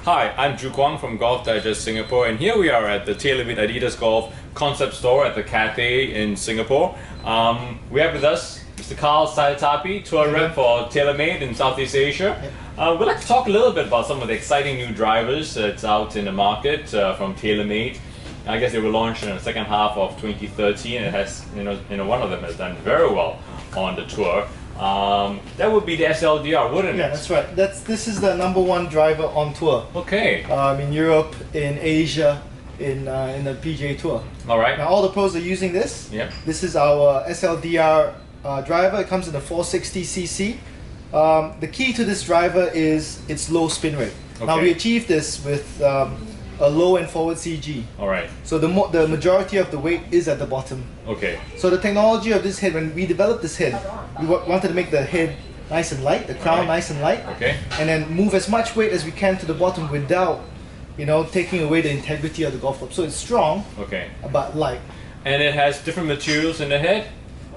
Hi, I'm Ju Kwang from Golf Digest Singapore, and here we are at the TaylorMade Adidas Golf concept store at the Cathay in Singapore. We have with us Mr. Carl Sahetapy, tour rep for TaylorMade in Southeast Asia. We'd like to talk a little bit about some of the exciting new drivers that's out in the market from TaylorMade. I guess they were launched in the second half of 2013. It has, one of them has done very well on the tour. That would be the SLDR, wouldn't it? Yeah, that's right. This is the #1 driver on tour. Okay. In Europe, in Asia, in the PGA Tour. All right. Now all the pros are using this. Yep. This is our SLDR driver. It comes in a 460cc. The key to this driver is its low spin rate. Okay. Now we achieved this with a low and forward CG. All right. So the majority of the weight is at the bottom. Okay. So the technology of this head, when we developed this head, we wanted to make the head nice and light, the crown nice and light, okay, and then move as much weight as we can to the bottom without, taking away the integrity of the golf club. So it's strong, okay, but light. And it has different materials in the head?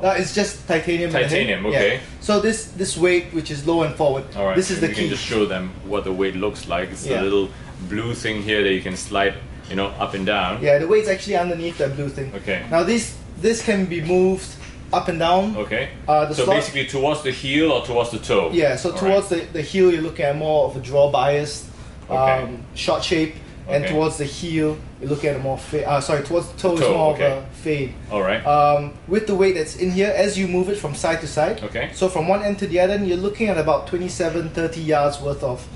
It's just titanium. Titanium, in the head. okay. Yeah. So this weight, which is low and forward, all right, this is the key. key. You can just show them what the weight looks like. It's a little blue thing here that you can slide, up and down. Yeah, the weight's actually underneath that blue thing. Okay. Now this can be moved up and down. Okay. So basically towards the heel or towards the toe? Yeah, so towards the heel you're looking at more of a draw bias, short shape, and towards the heel you're looking at a more fade. Towards the toe is more of a fade. All right. With the weight that's in here, as you move it from side to side, so from one end to the other end, you're looking at about 27-30 yards worth of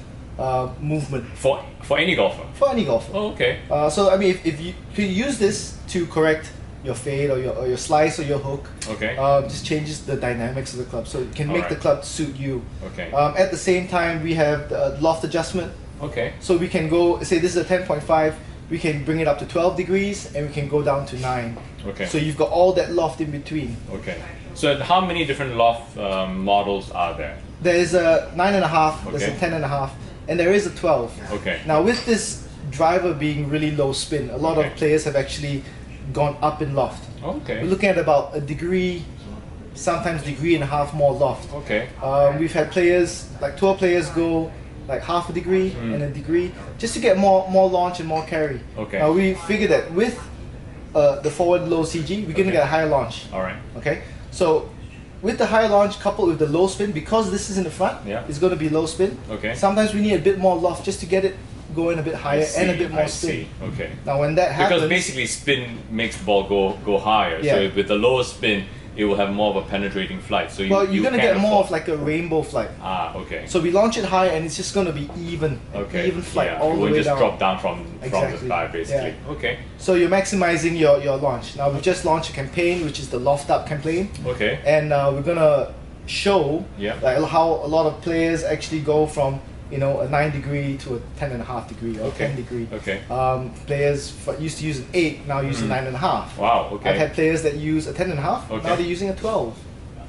movement. For any golfer? For any golfer. Oh, okay. So I mean, if you could use this to correct your fade or your slice or your hook, just changes the dynamics of the club, so it can make the club suit you. Okay. At the same time, we have the loft adjustment. Okay. So we can go, say this is a 10.5, we can bring it up to 12 degrees and we can go down to 9. Okay. So you've got all that loft in between. Okay. So how many different loft models are there? There is a 9.5, there's a 10.5, and there is a 12. Okay. Now with this driver being really low spin, a lot of players have actually gone up in loft. Okay. We're looking at about a degree, sometimes degree and a half more loft. Okay. We've had players, like tour players, go like half a degree and a degree, just to get more launch and more carry. Okay. Now we figured that with the forward low CG, we're gonna get a higher launch. All right. Okay. So with the higher launch coupled with the low spin, because this is in the front, it's going to be low spin. Okay. Sometimes we need a bit more loft just to get it going a bit higher and a bit more spin. Okay. Now when that happens, because basically spin makes the ball go higher. Yeah. So with the lower spin, it will have more of a penetrating flight. So you're going to get more of like a rainbow flight. Ah, okay. So we launch it high and it's just going to be even, even flight all the way down. It won't just drop down from the sky, basically. Yeah. Okay. So you're maximizing your launch. Now we've just launched a campaign, which is the Loft Up campaign. Okay. And we're going to show like how a lot of players actually go from a 9 degree to a 10.5 degree or 10 degree. Okay. Players used to use an 8, now use a 9.5. Wow. Okay. I've had players that use a 10.5. Now they're using a 12.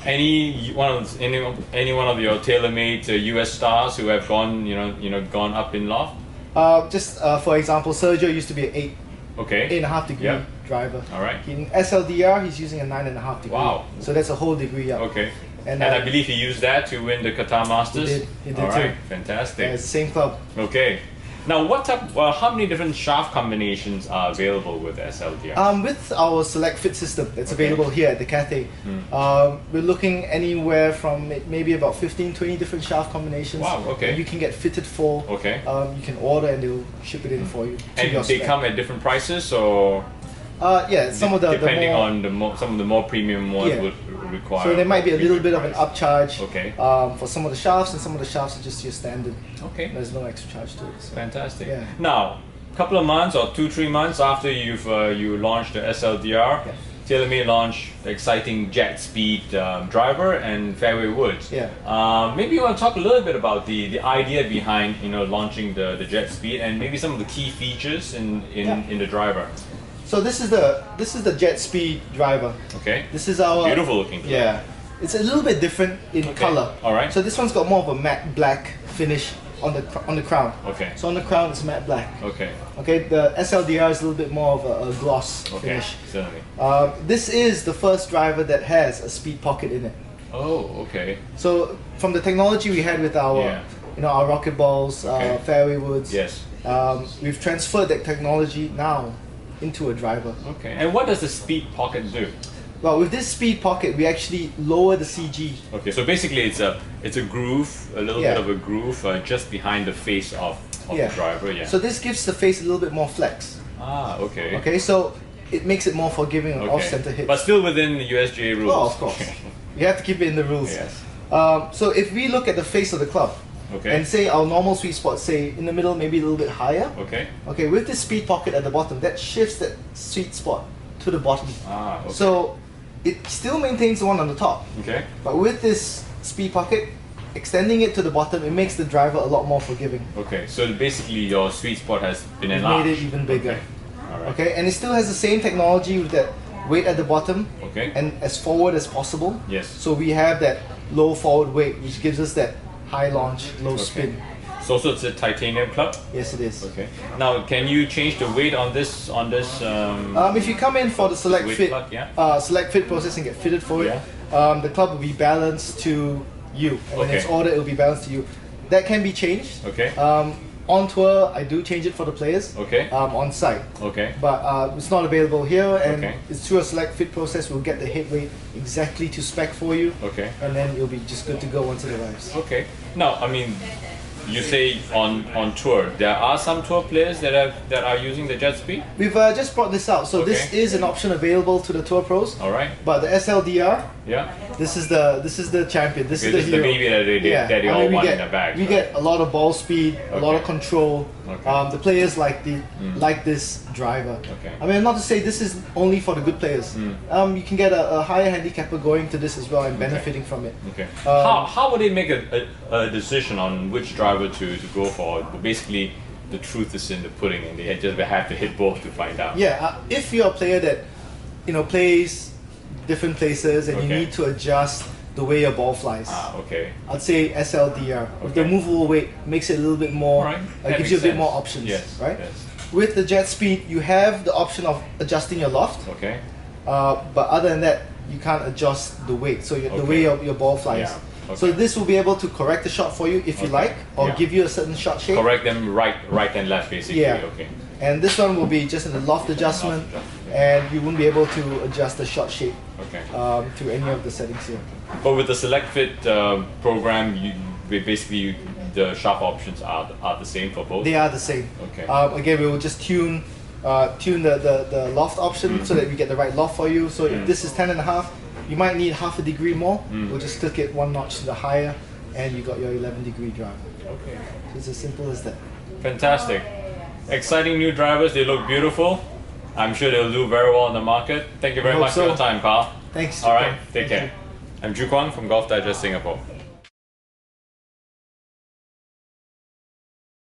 Any one of your TaylorMade US stars who have gone gone up in loft? For example, Sergio used to be an 8. Okay. 8.5 degree driver. All right. In SLDR, he's using a 9.5 degree. Wow. So that's a whole degree up. Okay. And I believe he used that to win the Qatar Masters. He did All right. too. Fantastic. Yeah, it's the same club. Okay. Now, how many different shaft combinations are available with SLDR? With our Select Fit system that's available here at the Cathay, we're looking anywhere from maybe about 15-20 different shaft combinations. Wow, okay. You can get fitted for. Okay. You can order and they'll ship it in for you. And they come at different prices, or? Some of the depending more, on some of the more premium ones would require. So there might be a little bit of an upcharge. Okay. For some of the shafts, and some of the shafts are just your standard. Okay. There's no extra charge to it. So. Fantastic. Yeah. Now, a couple of months or 2-3 months after you launched the SLDR, TaylorMade launched the exciting Jetspeed driver and fairway woods. Yeah. Maybe you want to talk a little bit about the idea behind launching the Jetspeed and maybe some of the key features in the driver. So this is the Jetspeed driver. Okay. This is our beautiful looking club. Yeah. It's a little bit different in color. All right. So this one's got more of a matte black finish on the crown. Okay. So on the crown it's matte black. Okay. Okay. The SLDR is a little bit more of a gloss finish. Certainly. This is the first driver that has a speed pocket in it. Oh, okay. So from the technology we had with our our rocket balls, fairway woods. Yes. We've transferred that technology now into a driver. Okay. And what does the speed pocket do? Well, with this speed pocket, we actually lower the CG. Okay, so basically it's a groove, a little bit of a groove just behind the face of the driver. Yeah. So this gives the face a little bit more flex. Ah, okay. Okay, so it makes it more forgiving on off-center hits. But still within the USGA rules. Oh, of course. You have to keep it in the rules. Yes. So if we look at the face of the club, and say our normal sweet spot, say in the middle, maybe a little bit higher. Okay. Okay, with this speed pocket at the bottom, that shifts that sweet spot to the bottom. Ah, okay. So it still maintains the one on the top. Okay. But with this speed pocket, extending it to the bottom, it makes the driver a lot more forgiving. Okay, so basically your sweet spot has been enlarged. Made it even bigger. Okay. All right. Okay, and it still has the same technology with that weight at the bottom. Okay. And as forward as possible. Yes. So we have that low forward weight, which gives us that high launch, low spin. So also it's a titanium club? Yes, it is. Okay. Now, can you change the weight on this? If you come in for the select fit, select fit process and get fitted for it, the club will be balanced to you. And when it's ordered, it will be balanced to you. That can be changed. Okay. On tour, I do change it for the players. Okay. On site. Okay. But it's not available here, and it's through a select fit process. We'll get the head weight exactly to spec for you. Okay. And then you'll be just good to go once it arrives. Okay. Now, I mean, you say on tour, there are some tour players that are using the Jetspeed? We've just brought this out, so this is an option available to the tour pros. All right. But the SLDR, this is the champion. This is the hero. The baby that they all want in the bag. We get a lot of ball speed, a lot of control. The players like this driver. Okay. I mean, not to say this is only for the good players. You can get a higher handicapper going to this as well and benefiting from it. Okay. How would they make a decision on which driver to go for? Basically, the truth is in the pudding, and they just have to hit both to find out. Yeah. If you're a player that plays different places and you need to adjust the way your ball flies. I'd say SLDR. With the movable weight, makes it a little bit more, gives you a bit more options, right? Yes. With the Jetspeed, you have the option of adjusting your loft. Okay. But other than that, you can't adjust the weight, so the way your ball flies. Yeah. Okay. So this will be able to correct the shot for you if you like, or give you a certain shot shape. Correct them right and left, basically. Yeah. Okay. And this one will be just in the loft adjustment, and you won't be able to adjust the shot shape to any of the settings here. But with the Select Fit program, basically the shop options are the same for both? They are the same. Okay. Again, we will just tune the loft option so that we get the right loft for you. So if this is 10.5, you might need half a degree more. We'll just click it one notch to the higher, and you got your 11-degree driver. Okay. So it's as simple as that. Fantastic. Exciting new drivers. They look beautiful. I'm sure they'll do very well in the market. Thank you very much for your time, Carl. Thanks. All right. Take care. I'm Ju Kwang from Golf Digest Singapore.